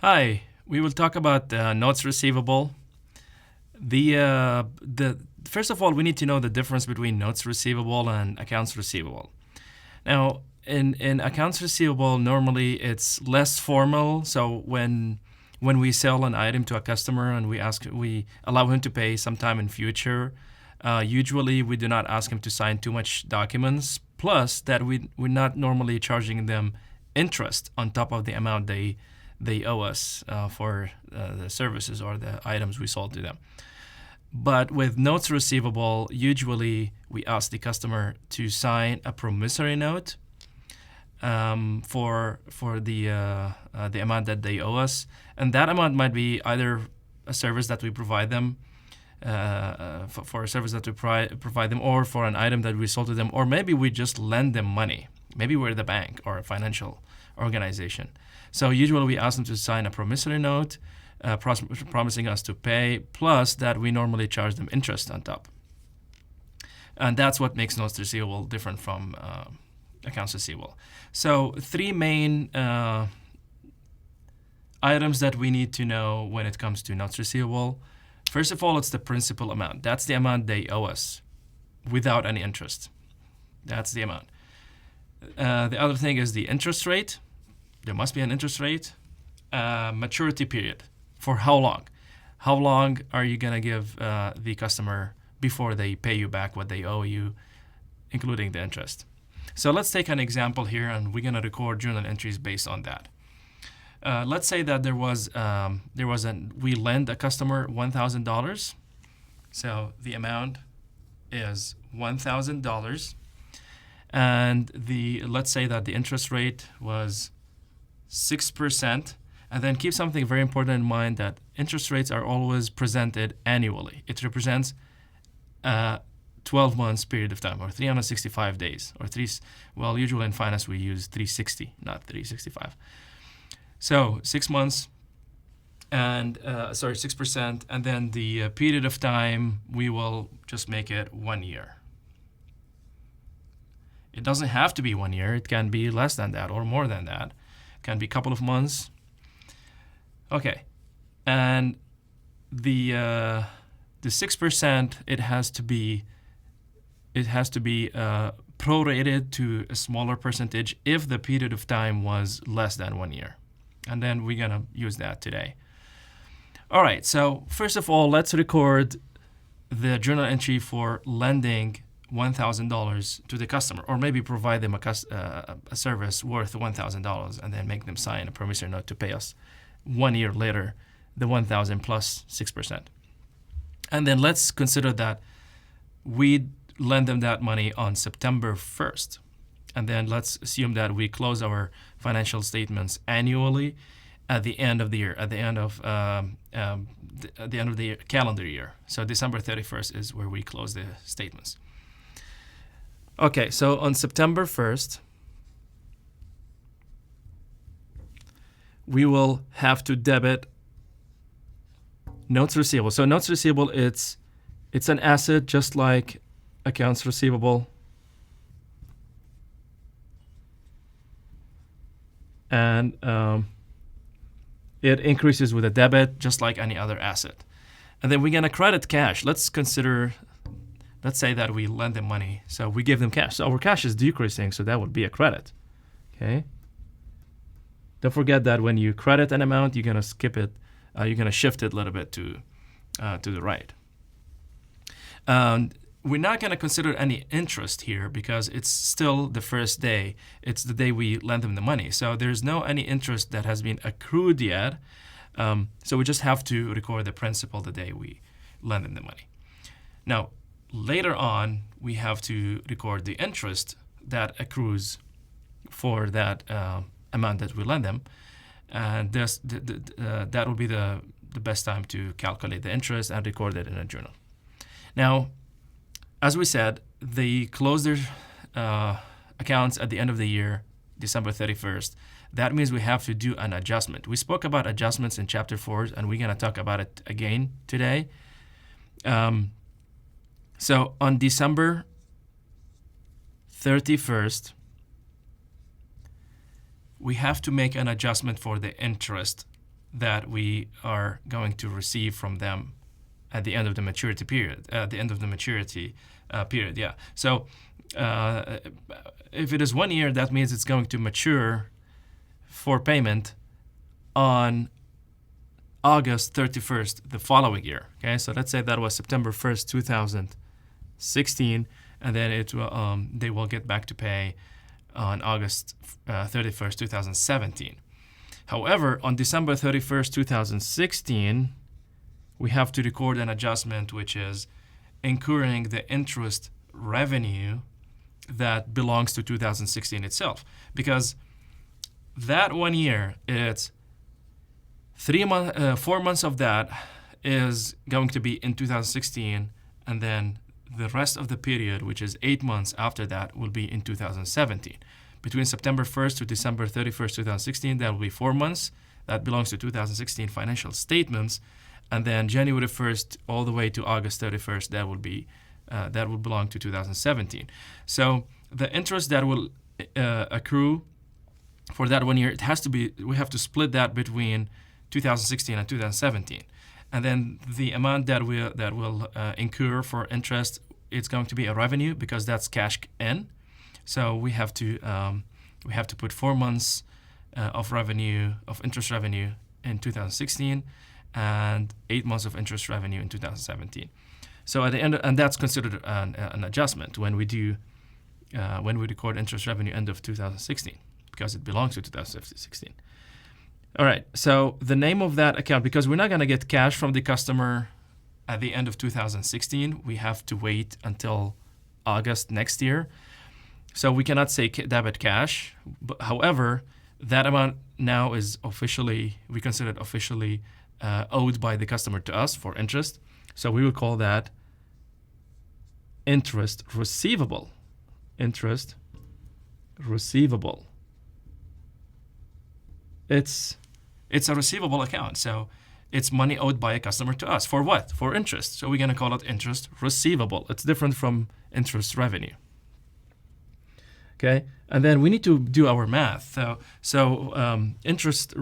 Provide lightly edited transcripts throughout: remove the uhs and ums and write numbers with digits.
Hi, we will talk about notes receivable. The first of all, we need to know the difference between notes receivable and accounts receivable. Now, in accounts receivable, normally it's less formal. So when we sell an item to a customer and we allow him to pay sometime in future, usually we do not ask him to sign too much documents. Plus, that we're not normally charging them interest on top of the amount they owe us for the services or the items we sold to them. But with notes receivable, usually we ask the customer to sign a promissory note for the amount that they owe us, and that amount might be either a service that we provide them, for a service that we provide them, or for an item that we sold to them, or maybe we just lend them money. Maybe we're the bank or a financial organization. So usually we ask them to sign a promissory note, promising us to pay, plus that we normally charge them interest on top. And that's what makes notes receivable different from accounts receivable. So three main items that we need to know when it comes to notes receivable. First of all, it's the principal amount. That's the amount they owe us without any interest. That's the amount. The other thing is the interest rate. There must be an interest rate. Maturity period. For how long? How long are you going to give the customer before they pay you back what they owe you, including the interest? So let's take an example here, and we're going to record journal entries based on that. Let's say that we lend a customer $1,000. So the amount is $1,000. And let's say that the interest rate was 6%. And then keep something very important in mind, that interest rates are always presented annually. It represents 12 months period of time, or 365 days, or usually in finance we use 360, not 365. So 6 months, and 6%, and then the period of time, we will just make it 1 year. It doesn't have to be 1 year. It can be less than that or more than that. It can be a couple of months. Okay, and the 6%, it has to be prorated to a smaller percentage if the period of time was less than 1 year, and then we're gonna use that today. All right. So first of all, let's record the journal entry for lending $1,000 to the customer, or maybe provide them a service worth $1,000, and then make them sign a promissory note to pay us 1 year later the $1,000 plus 6%. And then let's consider that we lend them that money on September 1st. And then let's assume that we close our financial statements annually at the end of the year, at the end of the calendar year. So December 31st is where we close the statements. Okay, so on September 1st, we will have to debit notes receivable. So notes receivable, it's an asset just like accounts receivable. And it increases with a debit just like any other asset. And then we're going to credit cash. Let's say that we lend them money. So we give them cash. So our cash is decreasing, so that would be a credit. Okay. Don't forget that when you credit an amount, you're going to skip it. You're going to shift it a little bit to the right. We're not going to consider any interest here because it's still the first day. It's the day we lend them the money. So there's no any interest that has been accrued yet. So we just have to record the principal the day we lend them the money. Now, later on, we have to record the interest that accrues for that amount that we lend them. And that will be the best time to calculate the interest and record it in a journal. Now, as we said, they close their accounts at the end of the year, December 31st. That means we have to do an adjustment. We spoke about adjustments in Chapter 4, and we're going to talk about it again today. So on December 31st, we have to make an adjustment for the interest that we are going to receive from them at the end of the maturity period. Yeah. So if it is 1 year, that means it's going to mature for payment on August 31st the following year. Okay, so let's say that was September 1st, 2016, and then they will get back to pay on August 31st, 2017. However, on December 31st, 2016, we have to record an adjustment, which is incurring the interest revenue that belongs to 2016 itself. Because that 1 year, it's 4 months of that is going to be in 2016, and then the rest of the period, which is 8 months after that, will be in 2017. Between September 1st to December 31st, 2016, that will be 4 months. That belongs to 2016 financial statements. And then January 1st all the way to August 31st, that will belong to 2017. So the interest that will accrue for that 1 year, we have to split that between 2016 and 2017. And then the amount that will incur for interest, it's going to be a revenue because that's cash in. So we have to put 4 months of interest revenue in 2016 and 8 months of interest revenue in 2017. So at the end, and that's considered an adjustment when we record interest revenue end of 2016 because it belongs to 2016. All right, so the name of that account, because we're not going to get cash from the customer at the end of 2016, we have to wait until August next year. So we cannot say debit cash. However, that amount now is we consider it officially owed by the customer to us for interest. So we will call that interest receivable. Interest receivable. It's a receivable account. So it's money owed by a customer to us. For what? For interest. So we're going to call it interest receivable. It's different from interest revenue. Okay, and then we need to do our math. So interest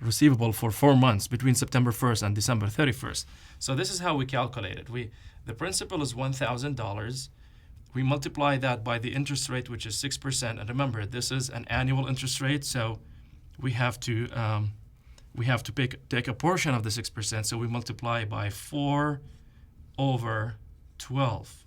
receivable for 4 months between September 1st and December 31st. So this is how we calculate it. The principal is $1,000. We multiply that by the interest rate, which is 6%. And remember, this is an annual interest rate, so we have to take a portion of the 6%. So we multiply by 4/12.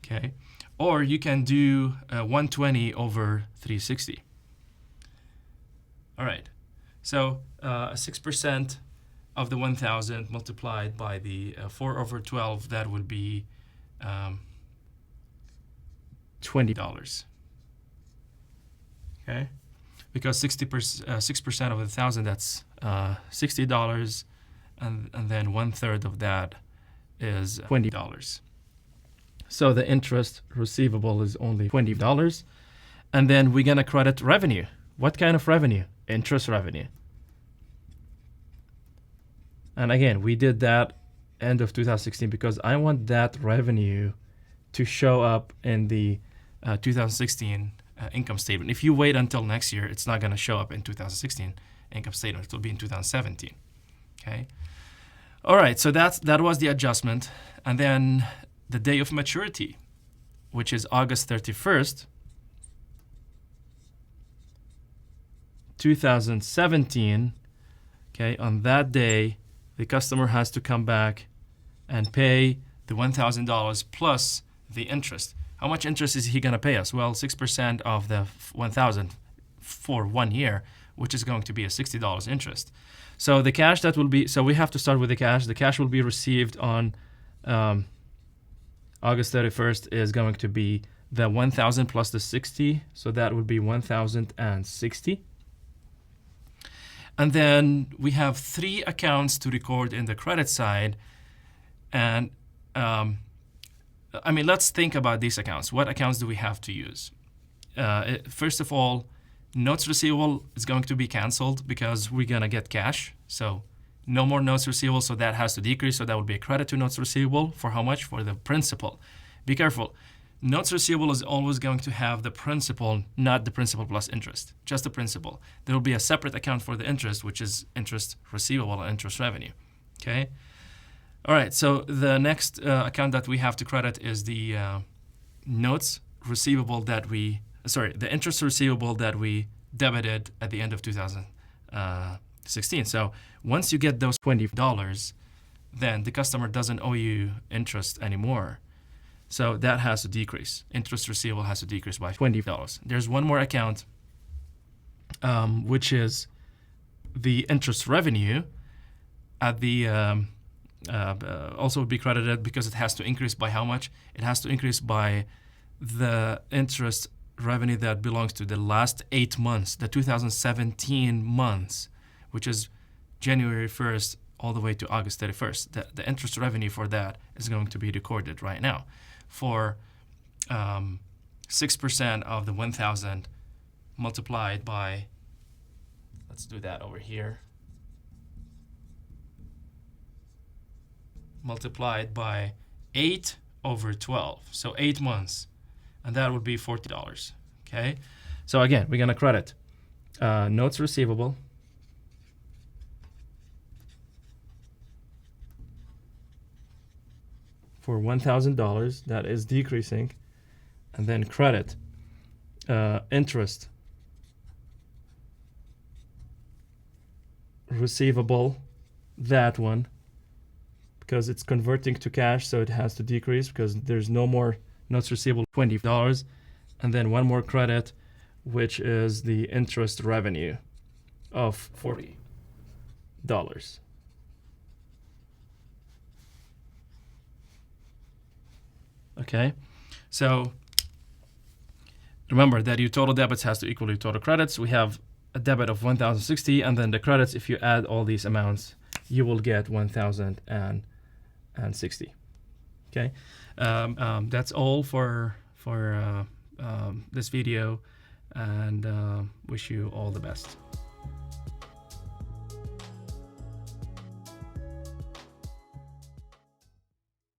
Okay. Or you can do 120 over 360. All right. So 6% of the 1,000 multiplied by the 4/12, that would be $20. Okay. Because 6% of 1,000, that's $60, and then 1/3 of that is $20. So the interest receivable is only $20. And then we're going to credit revenue. What kind of revenue? Interest revenue. And again, we did that end of 2016 because I want that revenue to show up in the 2016 income statement. If you wait until next year, it's not going to show up in 2016 income statement. It will be in 2017. Okay. All right. So that was the adjustment. And then the day of maturity, which is August 31st, 2017, okay, on that day, the customer has to come back and pay the $1,000 plus the interest. How much interest is he going to pay us? Well, 6% of the $1,000 for 1 year, which is going to be a $60 interest. So the cash that will be, so we have to start with the cash. The cash will be received on August 31st is going to be the 1,000 plus the 60. So that would be 1,060. And then we have 3 accounts to record in the credit side. And let's think about these accounts. What accounts do we have to use? First of all, notes receivable is going to be canceled because we're going to get cash. So no more notes receivable, so that has to decrease. So that would be a credit to notes receivable for how much? For the principal. Be careful. notes receivable is always going to have the principal, not the principal plus interest, just the principal. There will be a separate account for the interest, which is interest receivable and interest revenue. Okay. All right. So the next account that we have to credit is the notes receivable that the interest receivable that we debited at the end of 2016. So once you get those $20, then the customer doesn't owe you interest anymore. So that has to decrease. Interest receivable has to decrease by $20. There's one more account, which is the interest revenue at the also would be credited because it has to increase by how much? It has to increase by the interest revenue that belongs to the last 8 months, the 2017 months, which is January 1st all the way to August 31st. The interest revenue for that is going to be recorded right now for 6% of the 1,000 multiplied by, let's do that over here, multiplied by 8 over 12, so 8 months, and that would be $40. Okay, so again, we're gonna credit notes receivable for $1,000, that is decreasing, and then credit interest receivable, that one, because it's converting to cash, so it has to decrease because there's no more notes receivable, $20, and then one more credit, which is the interest revenue of $40. Okay, so remember that your total debits has to equal your total credits. We have a debit of 1,060, and then the credits, if you add all these amounts, you will get 1,060. Okay, that's all for this video, and wish you all the best.